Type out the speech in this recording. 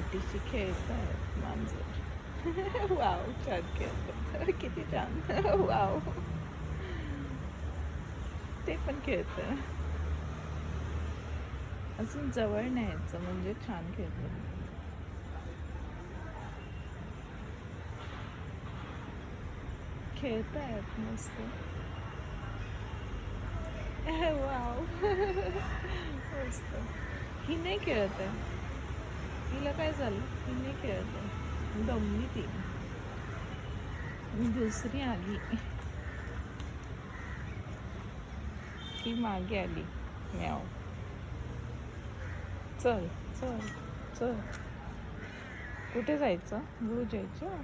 पाठीशी खेळत आहेत मांजर. वाव, छान खेळत, किती छान. वाव, ते पण खेळत. अजून जवळ न्यायचं म्हणजे छान खेळत. खेळतायत मस्त. वाव. मस्त. ही नाही खेळत आहे. हिला काय झालं? ही नाही खेळत आहे, दमली ती. दुसरी आली, ती मागे आली. म्याव. चल चल चल. कुठे जायचं? दूर जायचं.